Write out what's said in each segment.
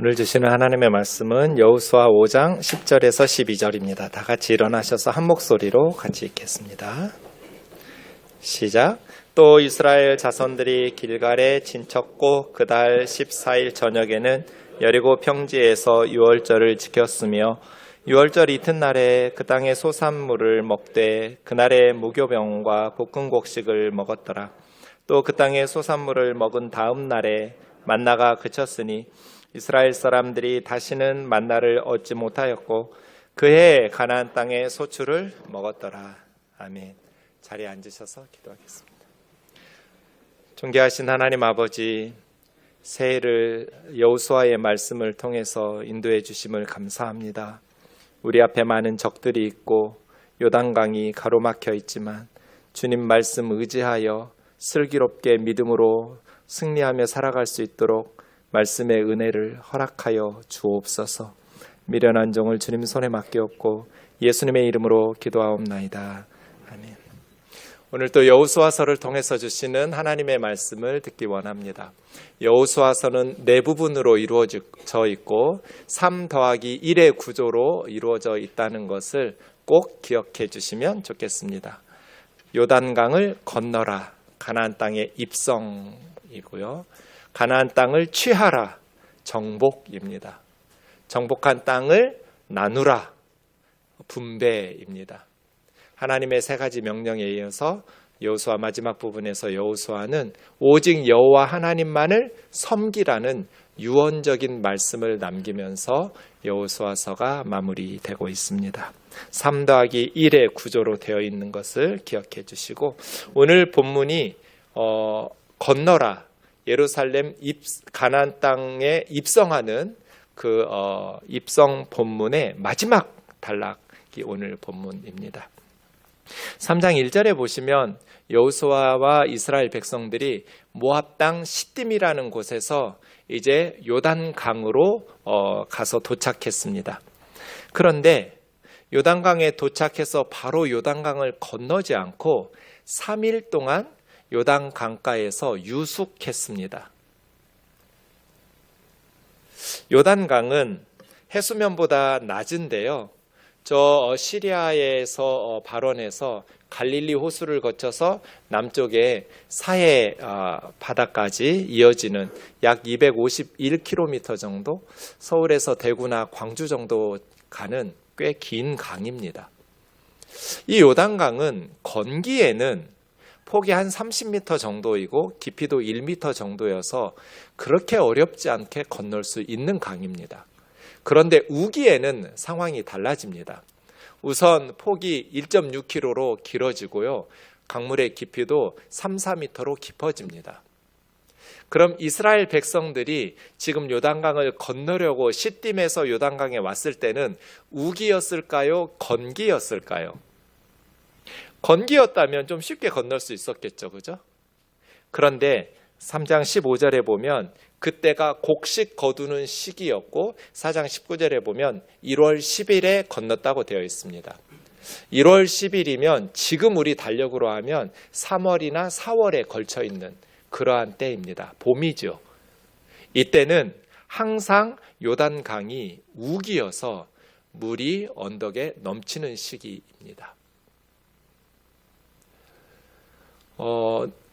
오늘 주시는 하나님의 말씀은 여호수아 5장 10절에서 12절입니다. 다 같이 일어나셔서 한 목소리로 같이 읽겠습니다. 시작. 또 이스라엘 자손들이 길갈에 진쳤고 그달 14일 저녁에는 여리고 평지에서 유월절을 지켰으며 유월절 이튿날에 그 땅의 소산물을 먹되 그날에 무교병과 볶은 곡식을 먹었더라. 또 그 땅의 소산물을 먹은 다음 날에 만나가 그쳤으니 이스라엘 사람들이 다시는 만나를 얻지 못하였고 그해 가나안 땅의 소출을 먹었더라. 아멘. 자리에 앉으셔서 기도하겠습니다. 존귀하신 하나님 아버지, 새해를 여호수아의 말씀을 통해서 인도해 주심을 감사합니다. 우리 앞에 많은 적들이 있고 요단강이 가로막혀 있지만 주님 말씀 의지하여 슬기롭게 믿음으로 승리하며 살아갈 수 있도록 말씀의 은혜를 허락하여 주옵소서. 미련한 종을 주님 손에 맡기옵고 예수님의 이름으로 기도하옵나이다. 아멘. 오늘 또 여호수아서를 통해서 주시는 하나님의 말씀을 듣기 원합니다. 여호수아서는 네 부분으로 이루어져 있고 3 더하기 1의 구조로 이루어져 있다는 것을 꼭 기억해 주시면 좋겠습니다. 요단강을 건너라, 가나안 땅의 입성이고요. 가나안 땅을 취하라, 정복입니다. 정복한 땅을 나누라, 분배입니다. 하나님의 세 가지 명령에 이어서 여호수아 마지막 부분에서 여호수아는 오직 여호와 하나님만을 섬기라는 유언적인 말씀을 남기면서 여호수아서가 마무리되고 있습니다. 3 더하기 1의 구조로 되어 있는 것을 기억해 주시고, 오늘 본문이 건너라, 예루살렘 가나안 땅에 입성하는 그 입성 본문의 마지막 단락이 오늘 본문입니다. 3장 1절에 보시면 여호수아와 이스라엘 백성들이 모압 땅 시딤이라는 곳에서 이제 요단강으로 가서 도착했습니다. 그런데 요단강에 도착해서 바로 요단강을 건너지 않고 3일 동안 요단 강가에서 유숙했습니다. 요단강은 해수면보다 낮은데요. 저 시리아에서 발원해서 갈릴리 호수를 거쳐서 남쪽에 사해 바다까지 이어지는 약 251km 정도, 서울에서 대구나 광주 정도 가는 꽤 긴 강입니다. 이 요단강은 건기에는 폭이 한 30m 정도이고 깊이도 1m 정도여서 그렇게 어렵지 않게 건널 수 있는 강입니다. 그런데 우기에는 상황이 달라집니다. 우선 폭이 1.6km로 길어지고요. 강물의 깊이도 3, 4m로 깊어집니다. 그럼 이스라엘 백성들이 지금 요단강을 건너려고 시딤에서 요단강에 왔을 때는 우기였을까요? 건기였을까요? 건기였다면 좀 쉽게 건널 수 있었겠죠, 그죠? 그런데 3장 15절에 보면 그때가 곡식 거두는 시기였고 4장 19절에 보면 1월 10일에 건넜다고 되어 있습니다. 1월 10일이면 지금 우리 달력으로 하면 3월이나 4월에 걸쳐 있는 그러한 때입니다. 봄이죠. 이때는 항상 요단강이 우기여서 물이 언덕에 넘치는 시기입니다.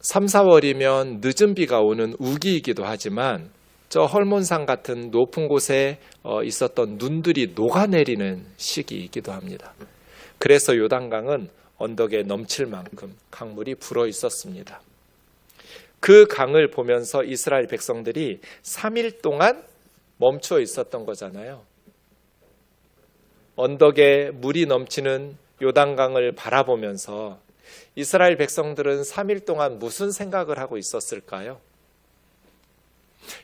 3, 4월이면 늦은 비가 오는 우기이기도 하지만 저 헐몬산 같은 높은 곳에 있었던 눈들이 녹아내리는 시기이기도 합니다. 그래서 요단강은 언덕에 넘칠 만큼 강물이 불어 있었습니다. 그 강을 보면서 이스라엘 백성들이 3일 동안 멈춰 있었던 거잖아요. 언덕에 물이 넘치는 요단강을 바라보면서 이스라엘 백성들은 3일 동안 무슨 생각을 하고 있었을까요?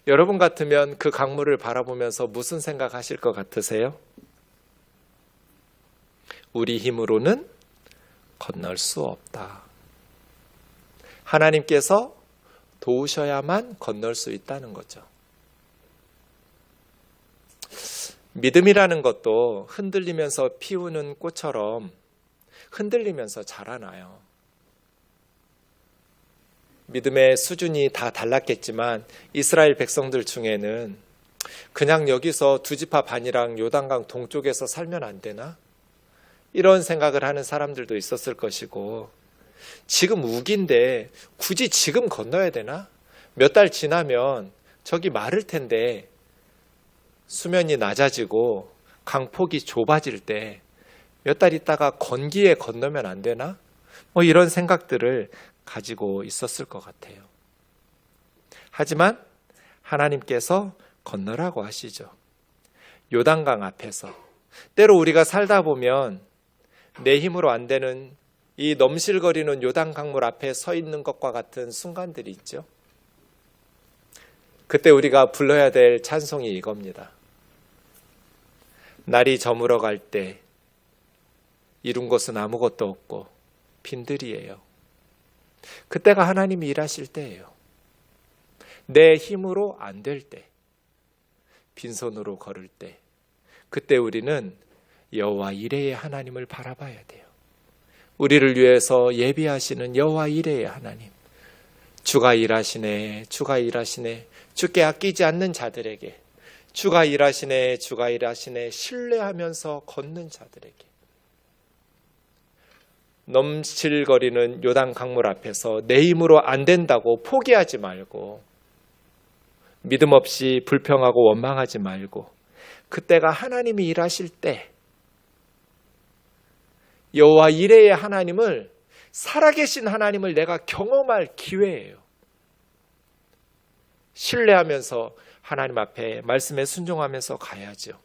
여러분 같으면 그 강물을 바라보면서 무슨 생각하실 것 같으세요? 우리 힘으로는 건널 수 없다. 하나님께서 도우셔야만 건널 수 있다는 거죠. 믿음이라는 것도 흔들리면서 피우는 꽃처럼 흔들리면서 자라나요. 믿음의 수준이 다 달랐겠지만 이스라엘 백성들 중에는 그냥 여기서 두 지파 반이랑 요단강 동쪽에서 살면 안 되나? 이런 생각을 하는 사람들도 있었을 것이고, 지금 우기인데 굳이 지금 건너야 되나? 몇 달 지나면 저기 마를 텐데 수면이 낮아지고 강폭이 좁아질 때 몇 달 있다가 건기에 건너면 안 되나? 이런 생각들을 가지고 있었을 것 같아요. 하지만 하나님께서 건너라고 하시죠. 요단강 앞에서. 때로 우리가 살다 보면 내 힘으로 안 되는 이 넘실거리는 요단 강물 앞에 서 있는 것과 같은 순간들이 있죠. 그때 우리가 불러야 될 찬송이 이겁니다. 날이 저물어 갈 때 이룬 것은 아무것도 없고 빈들이에요. 그때가 하나님이 일하실 때예요. 내 힘으로 안 될 때, 빈손으로 걸을 때, 그때 우리는 여호와 이레의 하나님을 바라봐야 돼요. 우리를 위해서 예비하시는 여호와 이레의 하나님. 주가 일하시네, 주가 일하시네, 주께 아끼지 않는 자들에게, 주가 일하시네, 주가 일하시네, 신뢰하면서 걷는 자들에게. 넘실거리는 요단 강물 앞에서 내 힘으로 안 된다고 포기하지 말고, 믿음 없이 불평하고 원망하지 말고, 그때가 하나님이 일하실 때 여호와 이레의 하나님을, 살아계신 하나님을 내가 경험할 기회예요. 신뢰하면서 하나님 앞에 말씀에 순종하면서 가야죠.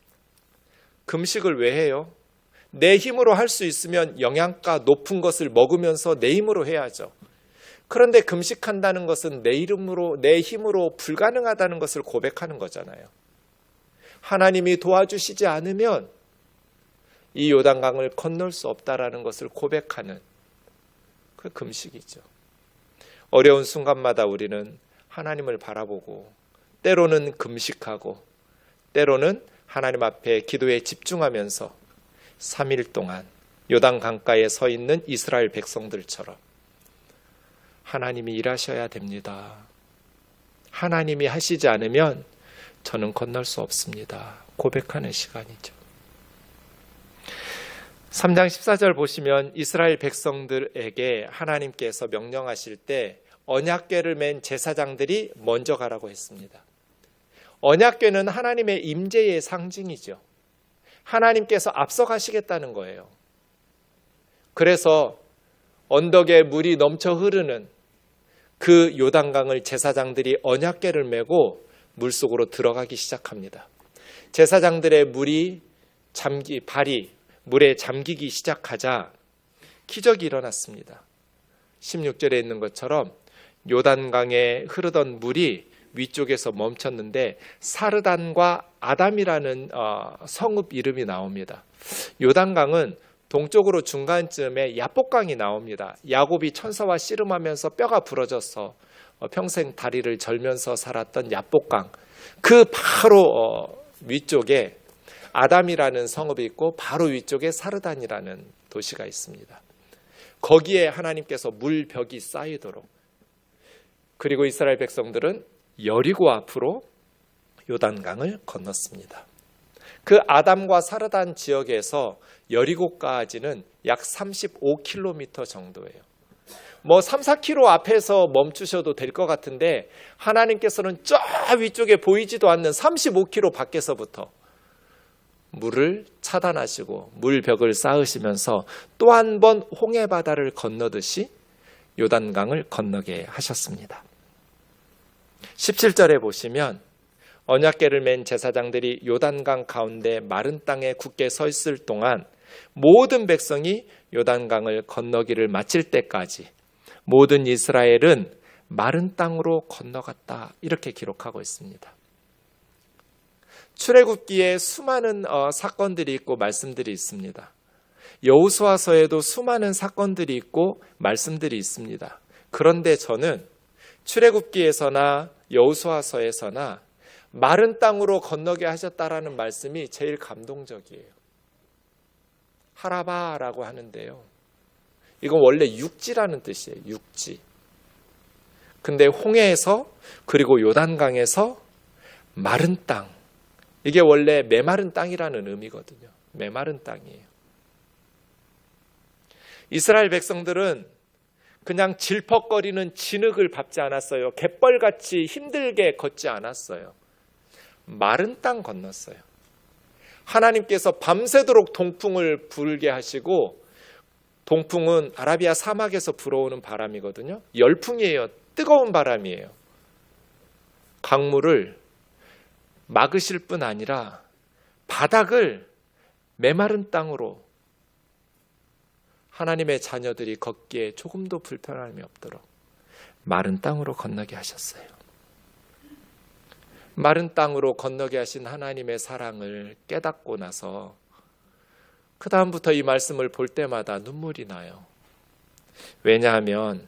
금식을 왜 해요? 내 힘으로 할 수 있으면 영양가 높은 것을 먹으면서 내 힘으로 해야죠. 그런데 금식한다는 것은 내 힘으로 불가능하다는 것을 고백하는 거잖아요. 하나님이 도와주시지 않으면 이 요단강을 건널 수 없다라는 것을 고백하는 그 금식이죠. 어려운 순간마다 우리는 하나님을 바라보고, 때로는 금식하고, 때로는 하나님 앞에 기도에 집중하면서 3일 동안 요단 강가에 서 있는 이스라엘 백성들처럼 하나님이 일하셔야 됩니다. 하나님이 하시지 않으면 저는 건널 수 없습니다. 고백하는 시간이죠. 3장 14절 보시면 이스라엘 백성들에게 하나님께서 명령하실 때 언약궤를 맨 제사장들이 먼저 가라고 했습니다. 언약궤는 하나님의 임재의 상징이죠. 하나님께서 앞서가시겠다는 거예요. 그래서 언덕에 물이 넘쳐 흐르는 그 요단강을 제사장들이 언약궤를 메고 물속으로 들어가기 시작합니다. 제사장들의 발이 물에 잠기기 시작하자 기적이 일어났습니다. 16절에 있는 것처럼 요단강에 흐르던 물이 위쪽에서 멈췄는데 사르단과 아담이라는 성읍 이름이 나옵니다. 요단강은 동쪽으로 중간쯤에 야복강이 나옵니다. 야곱이 천사와 씨름하면서 뼈가 부러져서 평생 다리를 절면서 살았던 야복강, 그 바로 위쪽에 아담이라는 성읍이 있고 바로 위쪽에 사르단이라는 도시가 있습니다. 거기에 하나님께서 물벽이 쌓이도록, 그리고 이스라엘 백성들은 여리고 앞으로 요단강을 건넜습니다. 그 아담과 사르단 지역에서 여리고까지는 약 35km 정도예요. 3, 4km 앞에서 멈추셔도 될 것 같은데 하나님께서는 저 위쪽에 보이지도 않는 35km 밖에서부터 물을 차단하시고 물벽을 쌓으시면서 또 한 번 홍해바다를 건너듯이 요단강을 건너게 하셨습니다. 17절에 보시면 언약궤를 맨 제사장들이 요단강 가운데 마른 땅에 굳게 서 있을 동안 모든 백성이 요단강을 건너기를 마칠 때까지 모든 이스라엘은 마른 땅으로 건너갔다, 이렇게 기록하고 있습니다. 출애굽기에 수많은 사건들이 있고 말씀들이 있습니다. 여호수아서에도 수많은 사건들이 있고 말씀들이 있습니다. 그런데 저는 출애굽기에서나 여호수아서에서나 마른 땅으로 건너게 하셨다라는 말씀이 제일 감동적이에요. 하라바라고 하는데요, 이건 원래 육지라는 뜻이에요. 육지. 근데 홍해에서 그리고 요단강에서 마른 땅, 이게 원래 메마른 땅이라는 의미거든요. 메마른 땅이에요. 이스라엘 백성들은 그냥 질퍽거리는 진흙을 밟지 않았어요. 갯벌같이 힘들게 걷지 않았어요. 마른 땅 건넜어요. 하나님께서 밤새도록 동풍을 불게 하시고, 동풍은 아라비아 사막에서 불어오는 바람이거든요. 열풍이에요. 뜨거운 바람이에요. 강물을 막으실 뿐 아니라 바닥을 메마른 땅으로 하나님의 자녀들이 걷기에 조금도 불편함이 없도록 마른 땅으로 건너게 하셨어요. 마른 땅으로 건너게 하신 하나님의 사랑을 깨닫고 나서 그 다음부터 이 말씀을 볼 때마다 눈물이 나요. 왜냐하면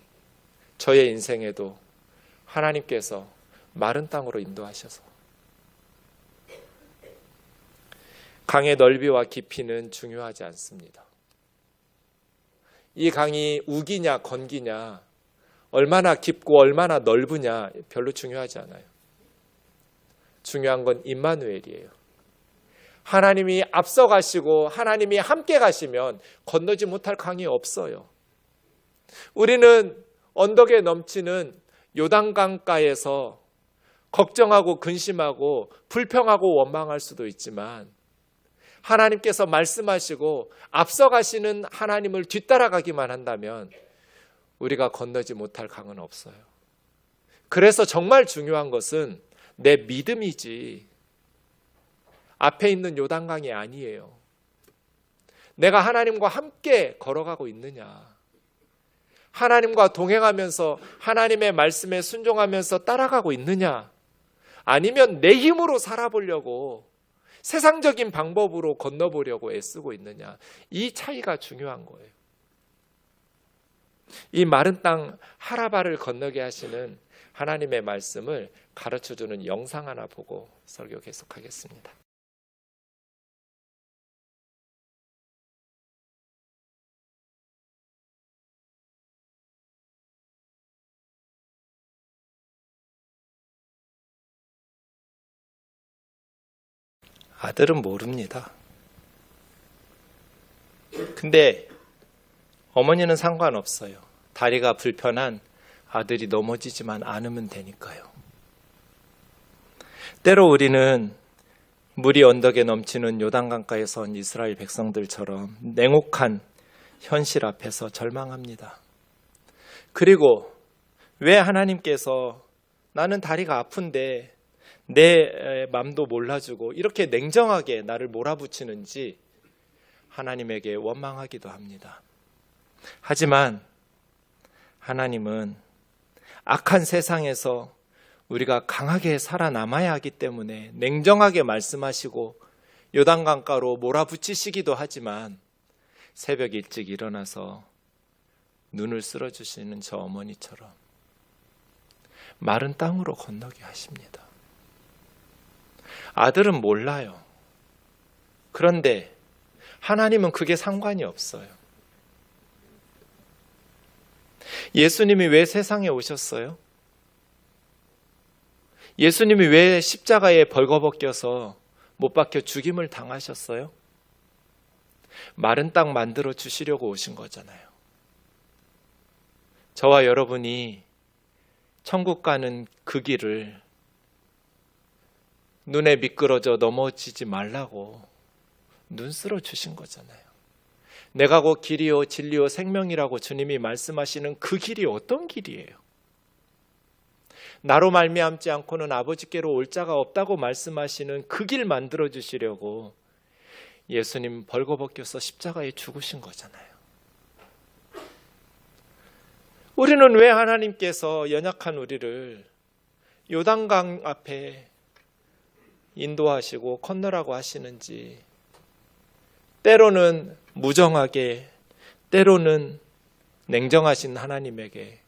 저의 인생에도 하나님께서 마른 땅으로 인도하셔서, 강의 넓이와 깊이는 중요하지 않습니다. 이 강이 우기냐 건기냐, 얼마나 깊고 얼마나 넓으냐 별로 중요하지 않아요. 중요한 건 임마누엘이에요. 하나님이 앞서 가시고 하나님이 함께 가시면 건너지 못할 강이 없어요. 우리는 언덕에 넘치는 요단강가에서 걱정하고 근심하고 불평하고 원망할 수도 있지만, 하나님께서 말씀하시고 앞서 가시는 하나님을 뒤따라가기만 한다면 우리가 건너지 못할 강은 없어요. 그래서 정말 중요한 것은 내 믿음이지 앞에 있는 요단강이 아니에요. 내가 하나님과 함께 걸어가고 있느냐, 하나님과 동행하면서 하나님의 말씀에 순종하면서 따라가고 있느냐, 아니면 내 힘으로 살아보려고 세상적인 방법으로 건너보려고 애쓰고 있느냐, 이 차이가 중요한 거예요. 이 마른 땅 하라바를 건너게 하시는 하나님의 말씀을 가르쳐주는 영상 하나 보고 설교 계속하겠습니다. 아들은 모릅니다. 근데 어머니는 상관없어요. 다리가 불편한 아들이 넘어지지만 않으면 되니까요. 때로 우리는 물이 언덕에 넘치는 요단강가에 선 이스라엘 백성들처럼 냉혹한 현실 앞에서 절망합니다. 그리고 왜 하나님께서 나는 다리가 아픈데 내 맘도 몰라주고 이렇게 냉정하게 나를 몰아붙이는지 하나님에게 원망하기도 합니다. 하지만 하나님은 악한 세상에서 우리가 강하게 살아남아야 하기 때문에 냉정하게 말씀하시고 요단강가로 몰아붙이시기도 하지만, 새벽 일찍 일어나서 눈을 쓸어주시는 저 어머니처럼 마른 땅으로 건너게 하십니다. 아들은 몰라요. 그런데 하나님은 그게 상관이 없어요. 예수님이 왜 세상에 오셨어요? 예수님이 왜 십자가에 벌거벗겨서 못 박혀 죽임을 당하셨어요? 마른 땅 만들어 주시려고 오신 거잖아요. 저와 여러분이 천국 가는 그 길을 눈에 미끄러져 넘어지지 말라고 눈 쓸어 주신 거잖아요. 내가 곧 길이요 진리요 생명이라고 주님이 말씀하시는 그 길이 어떤 길이에요? 나로 말미암지 않고는 아버지께로 올 자가 없다고 말씀하시는 그 길 만들어 주시려고 예수님 벌거벗겨서 십자가에 죽으신 거잖아요. 우리는 왜 하나님께서 연약한 우리를 요단강 앞에 인도하시고 건너라고 하시는지, 때로는 무정하게, 때로는 냉정하신 하나님에게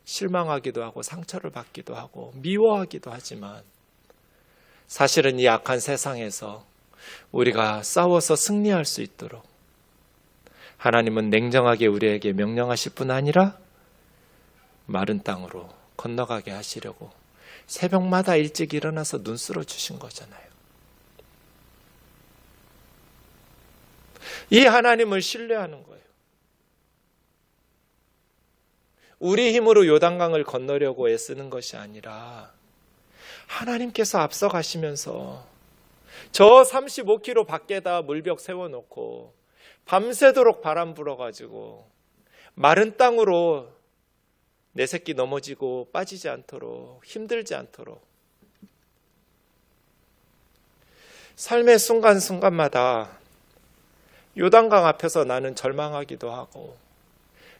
실망하기도 하고 상처를 받기도 하고 미워하기도 하지만, 사실은 이 악한 세상에서 우리가 싸워서 승리할 수 있도록 하나님은 냉정하게 우리에게 명령하실 뿐 아니라 마른 땅으로 건너가게 하시려고 새벽마다 일찍 일어나서 눈 쓸어 주신 거잖아요. 이 하나님을 신뢰하는 거예요. 우리 힘으로 요단강을 건너려고 애쓰는 것이 아니라 하나님께서 앞서가시면서 저 35km 밖에다 물벽 세워놓고 밤새도록 바람 불어가지고 마른 땅으로 내 새끼 넘어지고 빠지지 않도록, 힘들지 않도록 삶의 순간순간마다 요단강 앞에서 나는 절망하기도 하고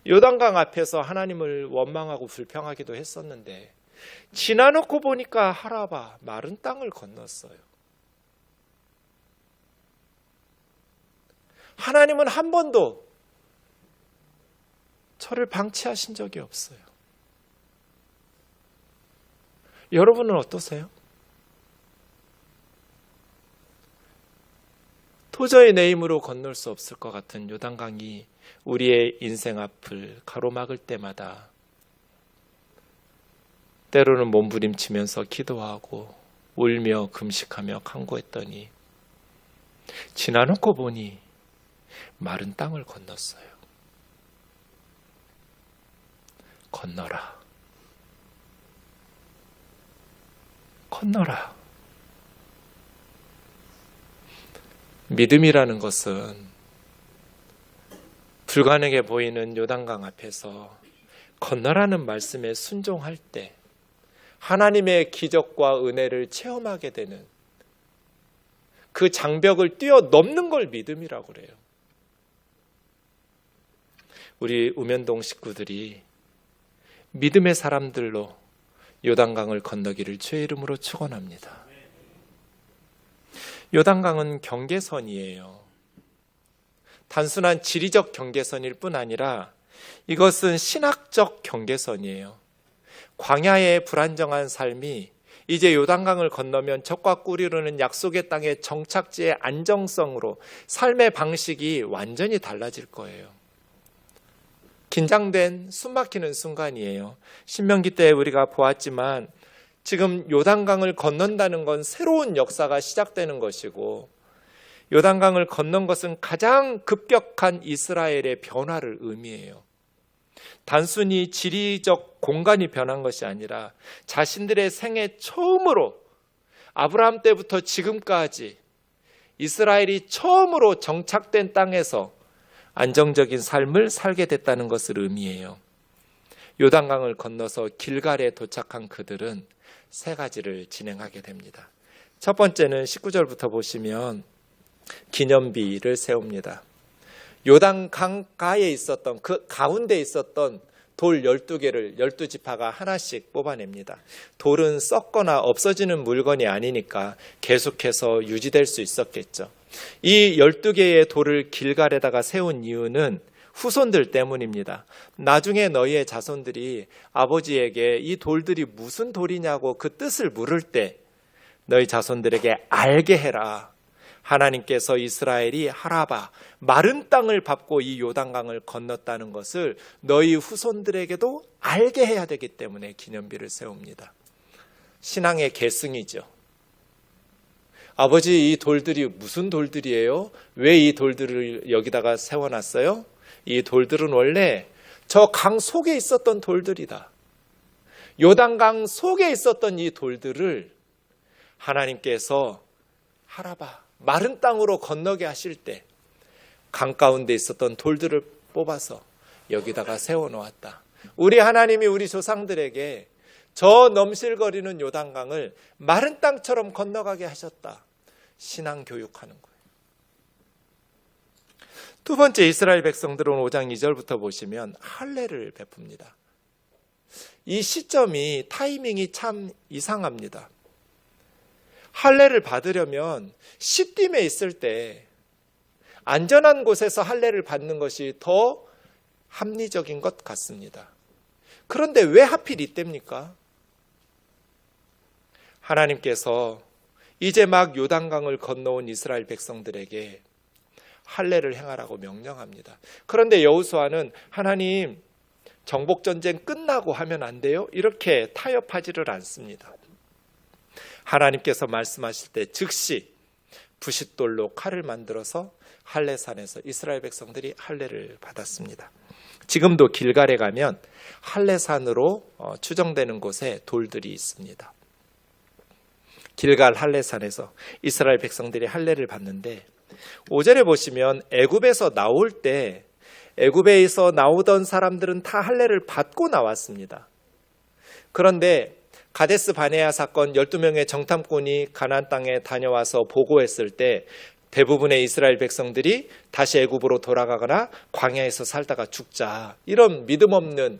요단강 앞에서 하나님을 원망하고 불평하기도 했었는데 지나놓고 보니까 하라바 마른 땅을 건넜어요. 하나님은 한 번도 저를 방치하신 적이 없어요. 여러분은 어떠세요? 도저히 내 힘으로 건널 수 없을 것 같은 요단강이 우리의 인생 앞을 가로막을 때마다 때로는 몸부림치면서 기도하고 울며 금식하며 간구했더니 지나놓고 보니 마른 땅을 건넜어요. 건너라. 건너라. 믿음이라는 것은 불가능해 보이는 요단강 앞에서 건너라는 말씀에 순종할 때 하나님의 기적과 은혜를 체험하게 되는 그 장벽을 뛰어넘는 걸 믿음이라고 그래요. 우리 우면동 식구들이 믿음의 사람들로 요단강을 건너기를 주의 이름으로 축원합니다. 요단강은 경계선이에요. 단순한 지리적 경계선일 뿐 아니라 이것은 신학적 경계선이에요. 광야의 불안정한 삶이 이제 요단강을 건너면 적과 꿀이르는 약속의 땅의 정착지의 안정성으로 삶의 방식이 완전히 달라질 거예요. 긴장된 숨막히는 순간이에요. 신명기 때 우리가 보았지만 지금 요단강을 건넌다는 건 새로운 역사가 시작되는 것이고 요단강을 건넌 것은 가장 급격한 이스라엘의 변화를 의미해요. 단순히 지리적 공간이 변한 것이 아니라 자신들의 생애 처음으로 아브라함 때부터 지금까지 이스라엘이 처음으로 정착된 땅에서 안정적인 삶을 살게 됐다는 것을 의미해요. 요단강을 건너서 길갈에 도착한 그들은 세 가지를 진행하게 됩니다. 첫 번째는 19절부터 보시면 기념비를 세웁니다. 요단강가에 있었던 그 가운데 있었던 돌 12개를 12지파가 하나씩 뽑아냅니다. 돌은 썩거나 없어지는 물건이 아니니까 계속해서 유지될 수 있었겠죠. 이 12개의 돌을 길갈에다가 세운 이유는 후손들 때문입니다. 나중에 너희의 자손들이 아버지에게 이 돌들이 무슨 돌이냐고 그 뜻을 물을 때 너희 자손들에게 알게 해라. 하나님께서 이스라엘이 하라바 마른 땅을 밟고 이 요단강을 건넜다는 것을 너희 후손들에게도 알게 해야 되기 때문에 기념비를 세웁니다. 신앙의 계승이죠. 아버지, 이 돌들이 무슨 돌들이에요? 왜 이 돌들을 여기다가 세워놨어요? 이 돌들은 원래 저 강 속에 있었던 돌들이다. 요단강 속에 있었던 이 돌들을 하나님께서 하라바 마른 땅으로 건너게 하실 때 강 가운데 있었던 돌들을 뽑아서 여기다가 세워놓았다. 우리 하나님이 우리 조상들에게 저 넘실거리는 요단강을 마른 땅처럼 건너가게 하셨다. 신앙 교육하는 거예요. 두 번째, 이스라엘 백성들은 5장 2절부터 보시면 할례를 베풉니다. 이 시점이 타이밍이 참 이상합니다. 할례를 받으려면 시딤에 있을 때 안전한 곳에서 할례를 받는 것이 더 합리적인 것 같습니다. 그런데 왜 하필 이때입니까? 하나님께서 이제 막 요단강을 건너온 이스라엘 백성들에게 할례를 행하라고 명령합니다. 그런데 여호수아는 하나님 정복전쟁 끝나고 하면 안 돼요? 이렇게 타협하지를 않습니다. 하나님께서 말씀하실 때 즉시 부싯돌로 칼을 만들어서 할례산에서 이스라엘 백성들이 할례를 받았습니다. 지금도 길갈에 가면 할례산으로 추정되는 곳에 돌들이 있습니다. 길갈 할례산에서 이스라엘 백성들이 할례를 받는데 5절에 보시면 애굽에서 나올 때 애굽에서 나오던 사람들은 다 할례를 받고 나왔습니다. 그런데 가데스 바네아 사건 12명의 정탐꾼이 가나안 땅에 다녀와서 보고했을 때 대부분의 이스라엘 백성들이 다시 애굽으로 돌아가거나 광야에서 살다가 죽자, 이런 믿음 없는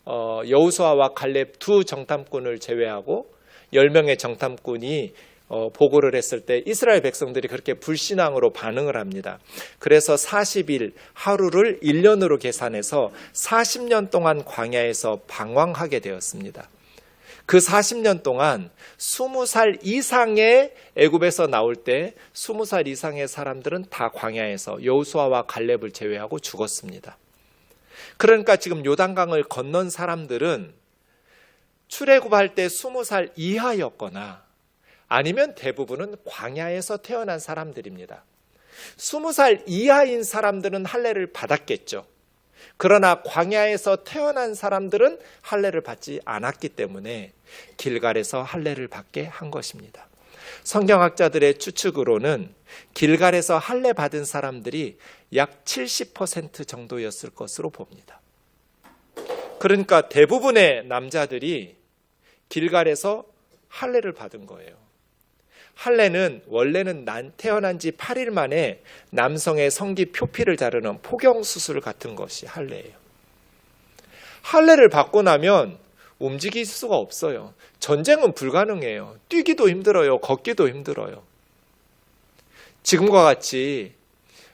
여호수아와 갈렙 두 정탐꾼을 제외하고 10명의 정탐꾼이 보고를 했을 때 이스라엘 백성들이 그렇게 불신앙으로 반응을 합니다. 그래서 40일, 하루를 1년으로 계산해서 40년 동안 광야에서 방황하게 되었습니다. 그 40년 동안 20살 이상의 애굽에서 나올 때 20살 이상의 사람들은 다 광야에서 여호수아와 갈렙을 제외하고 죽었습니다. 그러니까 지금 요단강을 건넌 사람들은 출애굽할 때 20살 이하였거나 아니면 대부분은 광야에서 태어난 사람들입니다. 20살 이하인 사람들은 할례를 받았겠죠. 그러나 광야에서 태어난 사람들은 할례를 받지 않았기 때문에 길갈에서 할례를 받게 한 것입니다. 성경학자들의 추측으로는 길갈에서 할례 받은 사람들이 약 70% 정도였을 것으로 봅니다. 그러니까 대부분의 남자들이 길갈에서 할례를 받은 거예요. 할례는 원래는 태어난 지 8일 만에 남성의 성기 표피를 자르는 포경수술 같은 것이 할례예요. 할례를 받고 나면 움직일 수가 없어요. 전쟁은 불가능해요. 뛰기도 힘들어요. 걷기도 힘들어요. 지금과 같이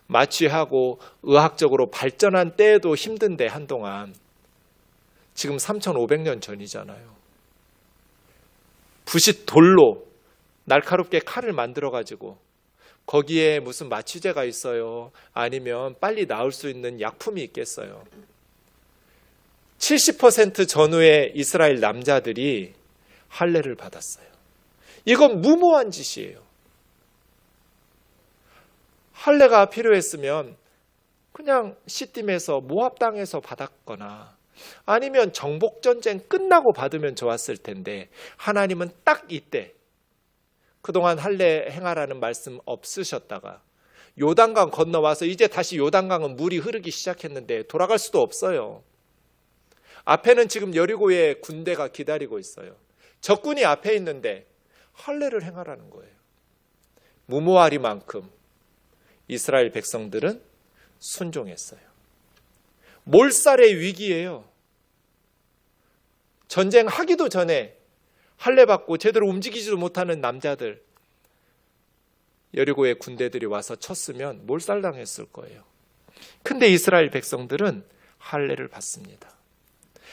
마취하고 의학적으로 발전한 때에도 힘든데 한동안, 지금 3,500년 전이잖아요. 부싯 돌로 날카롭게 칼을 만들어가지고 거기에 무슨 마취제가 있어요? 아니면 빨리 나을 수 있는 약품이 있겠어요? 70% 전후의 이스라엘 남자들이 할례를 받았어요. 이건 무모한 짓이에요. 할례가 필요했으면 그냥 시딤에서 모압 땅에서 받았거나 아니면 정복전쟁 끝나고 받으면 좋았을 텐데 하나님은 딱 이때, 그동안 할례 행하라는 말씀 없으셨다가 요단강 건너와서 이제 다시 요단강은 물이 흐르기 시작했는데 돌아갈 수도 없어요. 앞에는 지금 여리고의 군대가 기다리고 있어요. 적군이 앞에 있는데 할례를 행하라는 거예요. 무모하리만큼 이스라엘 백성들은 순종했어요. 몰살의 위기예요. 전쟁하기도 전에 할례 받고 제대로 움직이지도 못하는 남자들, 여리고의 군대들이 와서 쳤으면 몰살당했을 거예요. 근데 이스라엘 백성들은 할례를 받습니다.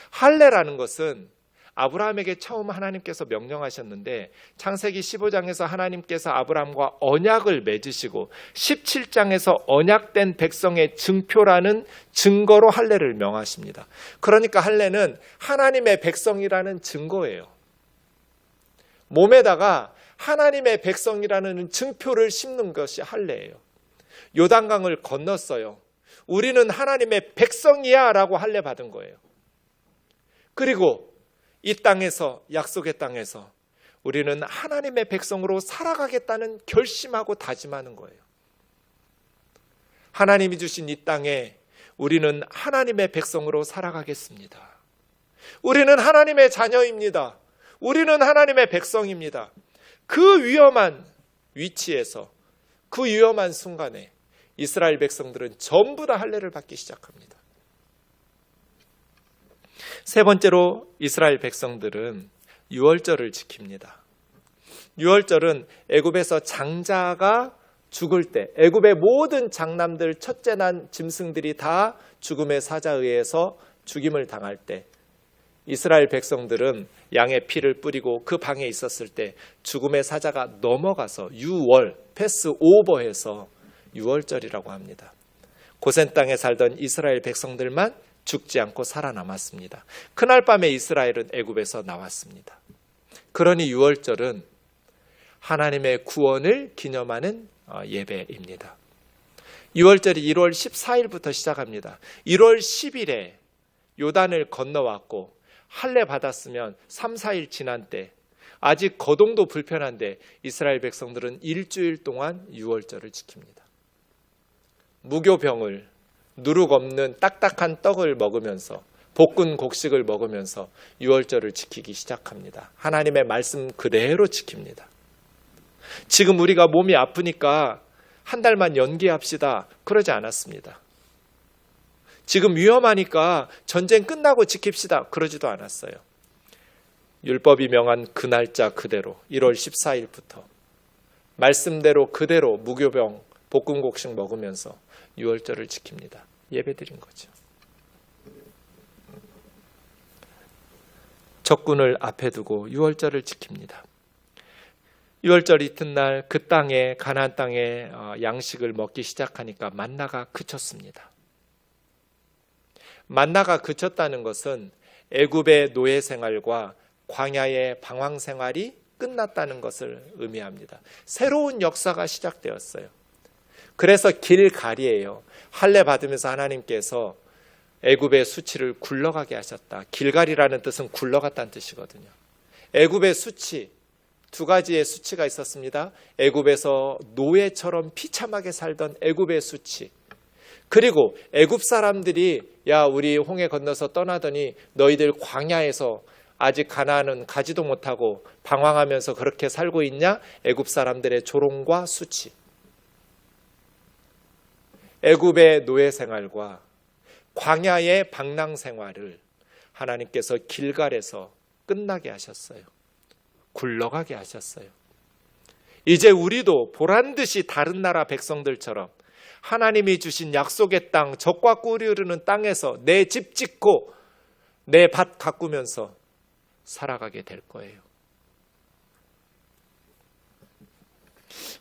할례라는 것은 아브라함에게 처음 하나님께서 명령하셨는데 창세기 15장에서 하나님께서 아브라함과 언약을 맺으시고 17장에서 언약된 백성의 증표라는 증거로 할례를 명하십니다. 그러니까 할례는 하나님의 백성이라는 증거예요. 몸에다가 하나님의 백성이라는 증표를 심는 것이 할례예요. 요단강을 건넜어요. 우리는 하나님의 백성이야 라고 할례 받은 거예요. 그리고 이 땅에서, 약속의 땅에서 우리는 하나님의 백성으로 살아가겠다는 결심하고 다짐하는 거예요. 하나님이 주신 이 땅에 우리는 하나님의 백성으로 살아가겠습니다. 우리는 하나님의 자녀입니다. 우리는 하나님의 백성입니다. 그 위험한 위치에서, 그 위험한 순간에 이스라엘 백성들은 전부 다 할례를 받기 시작합니다. 세 번째로 이스라엘 백성들은 유월절을 지킵니다. 유월절은 애굽에서 장자가 죽을 때 애굽의 모든 장남들, 첫째 난 짐승들이 다 죽음의 사자에 의해서 죽임을 당할 때 이스라엘 백성들은 양의 피를 뿌리고 그 방에 있었을 때 죽음의 사자가 넘어가서 유월, 패스 오버해서 유월절이라고 합니다. 고센 땅에 살던 이스라엘 백성들만 죽지 않고 살아남았습니다. 그날 밤에 이스라엘은 애굽에서 나왔습니다. 그러니 유월절은 하나님의 구원을 기념하는 예배입니다. 6월절이 1월 14일부터 시작합니다. 1월 10일에 요단을 건너왔고 할례 받았으면 3, 4일 지난 때 아직 거동도 불편한데 이스라엘 백성들은 일주일 동안 6월절을 지킵니다. 무교병을 누룩 없는 딱딱한 떡을 먹으면서 볶은 곡식을 먹으면서 6월절을 지키기 시작합니다. 하나님의 말씀 그대로 지킵니다. 지금 우리가 몸이 아프니까 한 달만 연기합시다. 그러지 않았습니다. 지금 위험하니까 전쟁 끝나고 지킵시다. 그러지도 않았어요. 율법이 명한 그 날짜 그대로 1월 14일부터 말씀대로 그대로 무교병 볶은 곡식 먹으면서 6월절을 지킵니다. 예배드린 거죠. 적군을 앞에 두고 6월절을 지킵니다. 6월절 이튿날 그 땅에 가나안 땅에 양식을 먹기 시작하니까 만나가 그쳤습니다. 만나가 그쳤다는 것은 애굽의 노예 생활과 광야의 방황 생활이 끝났다는 것을 의미합니다. 새로운 역사가 시작되었어요. 그래서 길갈이에요. 할례 받으면서 하나님께서 애굽의 수치를 굴러가게 하셨다. 길갈이라는 뜻은 굴러갔다는 뜻이거든요. 애굽의 수치, 두 가지의 수치가 있었습니다. 애굽에서 노예처럼 비참하게 살던 애굽의 수치, 그리고 애굽 사람들이 야 우리 홍해 건너서 떠나더니 너희들 광야에서 아직 가나안은 가지도 못하고 방황하면서 그렇게 살고 있냐? 애굽 사람들의 조롱과 수치. 애굽의 노예 생활과 광야의 방랑 생활을 하나님께서 길갈에서 끝나게 하셨어요. 굴러가게 하셨어요. 이제 우리도 보란듯이 다른 나라 백성들처럼 하나님이 주신 약속의 땅, 젖과 꿀이 흐르는 땅에서 내 집 짓고 내 밭 가꾸면서 살아가게 될 거예요.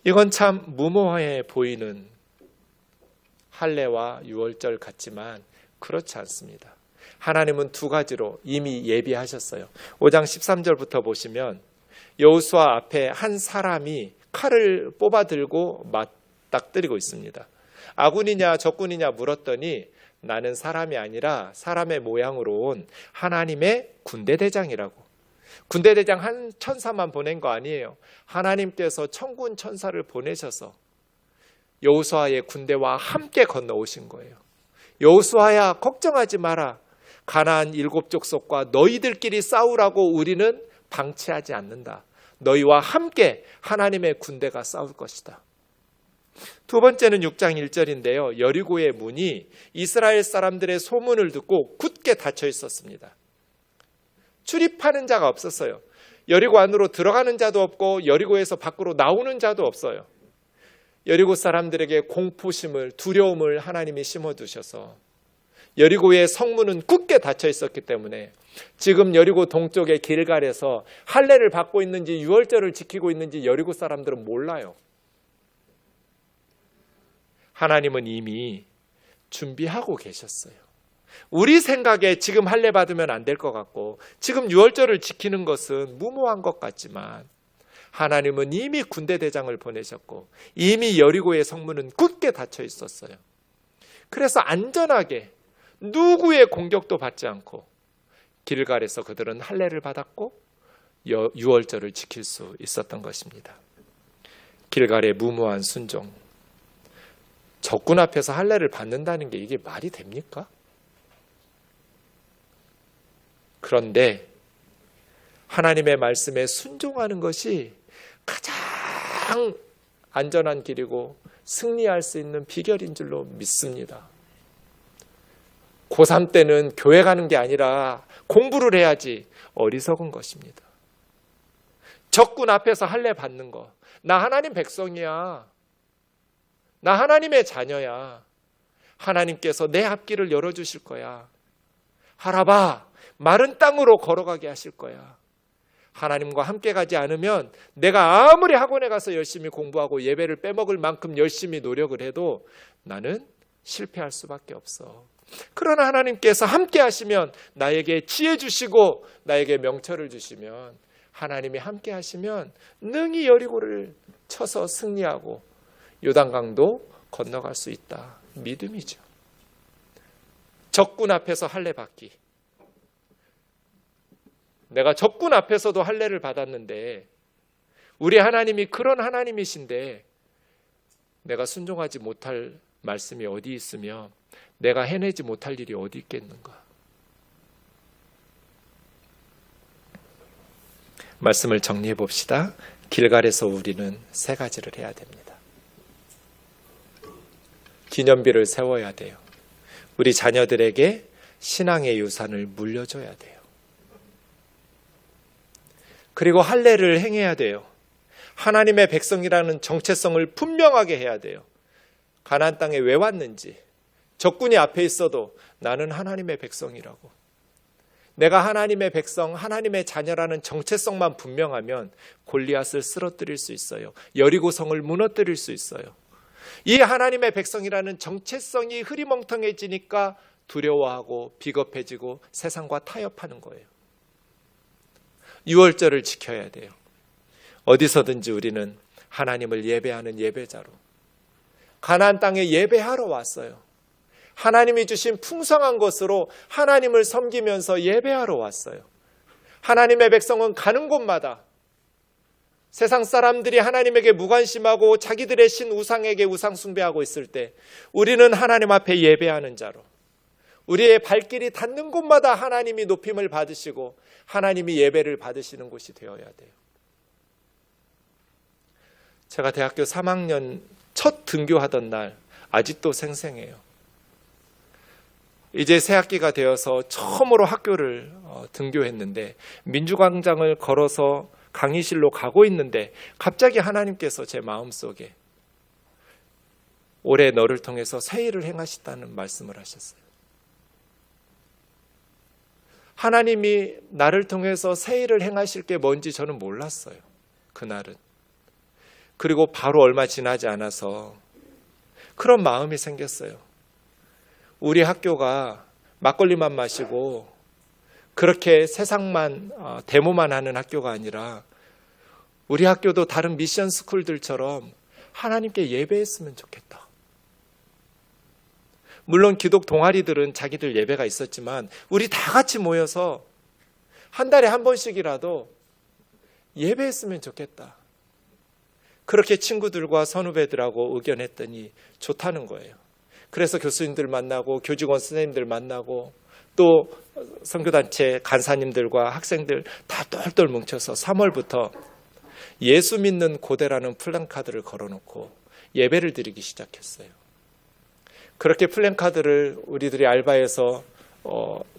이건 참 무모해 보이는 할례와 유월절 같지만 그렇지 않습니다. 하나님은 두 가지로 이미 예비하셨어요. 5장 13절부터 보시면 여호수아 앞에 한 사람이 칼을 뽑아 들고 맞닥뜨리고 있습니다. 아군이냐 적군이냐 물었더니 나는 사람이 아니라 사람의 모양으로 온 하나님의 군대대장이라고. 군대대장 한 천사만 보낸 거 아니에요. 하나님께서 천군 천사를 보내셔서 여호수아의 군대와 함께 건너오신 거예요. 여호수아야 걱정하지 마라. 가나안 7족속과 너희들끼리 싸우라고 우리는 방치하지 않는다. 너희와 함께 하나님의 군대가 싸울 것이다. 두 번째는 6장 1절인데요. 여리고의 문이 이스라엘 사람들의 소문을 듣고 굳게 닫혀 있었습니다. 출입하는 자가 없었어요. 여리고 안으로 들어가는 자도 없고 여리고에서 밖으로 나오는 자도 없어요. 여리고 사람들에게 공포심을, 두려움을 하나님이 심어두셔서 여리고의 성문은 굳게 닫혀 있었기 때문에 지금 여리고 동쪽의 길갈에서 할례를 받고 있는지 유월절을 지키고 있는지 여리고 사람들은 몰라요. 하나님은 이미 준비하고 계셨어요. 우리 생각에 지금 할례 받으면 안 될 것 같고 지금 유월절을 지키는 것은 무모한 것 같지만 하나님은 이미 군대대장을 보내셨고 이미 여리고의 성문은 굳게 닫혀 있었어요. 그래서 안전하게 누구의 공격도 받지 않고 길갈에서 그들은 할례를 받았고 유월절을 지킬 수 있었던 것입니다. 길갈의 무모한 순종. 적군 앞에서 할례를 받는다는 게 이게 말이 됩니까? 그런데 하나님의 말씀에 순종하는 것이 가장 안전한 길이고 승리할 수 있는 비결인 줄로 믿습니다. 고3 때는 교회 가는 게 아니라 공부를 해야지 어리석은 것입니다. 적군 앞에서 할례 받는 거. 나 하나님 백성이야. 나 하나님의 자녀야. 하나님께서 내 앞길을 열어주실 거야. 하라봐. 마른 땅으로 걸어가게 하실 거야. 하나님과 함께 가지 않으면 내가 아무리 학원에 가서 열심히 공부하고 예배를 빼먹을 만큼 열심히 노력을 해도 나는 실패할 수밖에 없어. 그러나 하나님께서 함께 하시면 나에게 지혜 주시고 나에게 명철을 주시면 하나님이 함께 하시면 능히 여리고를 쳐서 승리하고 요단강도 건너갈 수 있다. 믿음이죠. 적군 앞에서 할례 받기. 내가 적군 앞에서도 할례를 받았는데 우리 하나님이 그런 하나님이신데 내가 순종하지 못할 말씀이 어디 있으며 내가 해내지 못할 일이 어디 있겠는가. 말씀을 정리해 봅시다. 길갈에서 우리는 세 가지를 해야 됩니다. 기념비를 세워야 돼요. 우리 자녀들에게 신앙의 유산을 물려줘야 돼요. 그리고 할례를 행해야 돼요. 하나님의 백성이라는 정체성을 분명하게 해야 돼요. 가나안 땅에 왜 왔는지, 적군이 앞에 있어도 나는 하나님의 백성이라고. 내가 하나님의 백성, 하나님의 자녀라는 정체성만 분명하면 골리앗을 쓰러뜨릴 수 있어요. 여리고성을 무너뜨릴 수 있어요. 이 하나님의 백성이라는 정체성이 흐리멍텅해지니까 두려워하고 비겁해지고 세상과 타협하는 거예요. 유월절을 지켜야 돼요. 어디서든지 우리는 하나님을 예배하는 예배자로 가나안 땅에 예배하러 왔어요. 하나님이 주신 풍성한 것으로 하나님을 섬기면서 예배하러 왔어요. 하나님의 백성은 가는 곳마다 세상 사람들이 하나님에게 무관심하고 자기들의 신 우상에게 우상 숭배하고 있을 때 우리는 하나님 앞에 예배하는 자로 우리의 발길이 닿는 곳마다 하나님이 높임을 받으시고 하나님이 예배를 받으시는 곳이 되어야 돼요. 제가 대학교 3학년 첫 등교하던 날 아직도 생생해요. 이제 새 학기가 되어서 처음으로 학교를 등교했는데 민주광장을 걸어서 강의실로 가고 있는데 갑자기 하나님께서 제 마음속에 올해 너를 통해서 새 일을 행하시다는 말씀을 하셨어요. 하나님이 나를 통해서 새 일을 행하실 게 뭔지 저는 몰랐어요. 그날은. 그리고 바로 얼마 지나지 않아서 그런 마음이 생겼어요. 우리 학교가 막걸리만 마시고 그렇게 세상만 데모만 하는 학교가 아니라 우리 학교도 다른 미션 스쿨들처럼 하나님께 예배했으면 좋겠다. 물론 기독 동아리들은 자기들 예배가 있었지만 우리 다 같이 모여서 한 달에 한 번씩이라도 예배했으면 좋겠다. 그렇게 친구들과 선후배들하고 의견했더니 좋다는 거예요. 그래서 교수님들 만나고 교직원 선생님들 만나고 또 선교단체 간사님들과 학생들 다 똘똘 뭉쳐서 3월부터 예수 믿는 고대라는 플랜카드를 걸어놓고 예배를 드리기 시작했어요. 그렇게 플랜카드를 우리들이 알바해서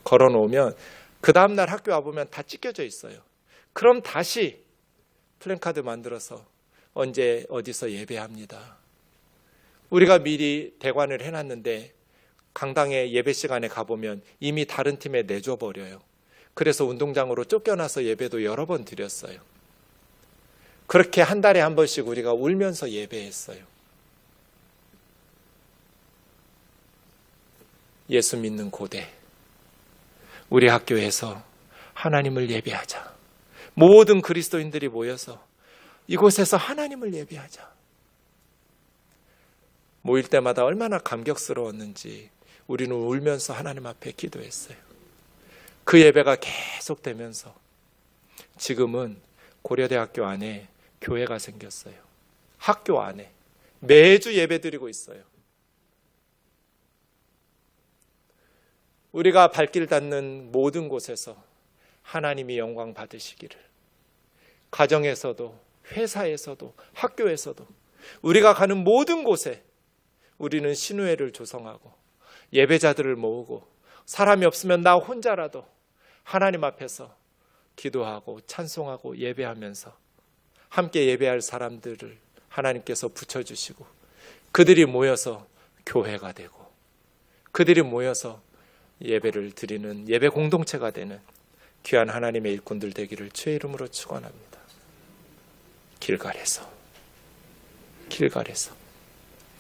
걸어놓으면 그 다음날 학교 와보면 다 찢겨져 있어요. 그럼 다시 플랜카드 만들어서 언제 어디서 예배합니다. 우리가 미리 대관을 해놨는데 강당에 예배 시간에 가보면 이미 다른 팀에 내줘버려요. 그래서 운동장으로 쫓겨나서 예배도 여러 번 드렸어요. 그렇게 한 달에 한 번씩 우리가 울면서 예배했어요. 예수 믿는 고대, 우리 학교에서 하나님을 예배하자. 모든 그리스도인들이 모여서 이곳에서 하나님을 예배하자. 모일 때마다 얼마나 감격스러웠는지 우리는 울면서 하나님 앞에 기도했어요. 그 예배가 계속되면서 지금은 고려대학교 안에 교회가 생겼어요. 학교 안에 매주 예배드리고 있어요. 우리가 발길 닿는 모든 곳에서 하나님이 영광 받으시기를, 가정에서도 회사에서도 학교에서도 우리가 가는 모든 곳에 우리는 신우회를 조성하고 예배자들을 모으고 사람이 없으면 나 혼자라도 하나님 앞에서 기도하고 찬송하고 예배하면서 함께 예배할 사람들을 하나님께서 붙여주시고 그들이 모여서 교회가 되고 그들이 모여서 예배를 드리는 예배 공동체가 되는 귀한 하나님의 일꾼들 되기를 주의 이름으로 축원합니다. 길갈에서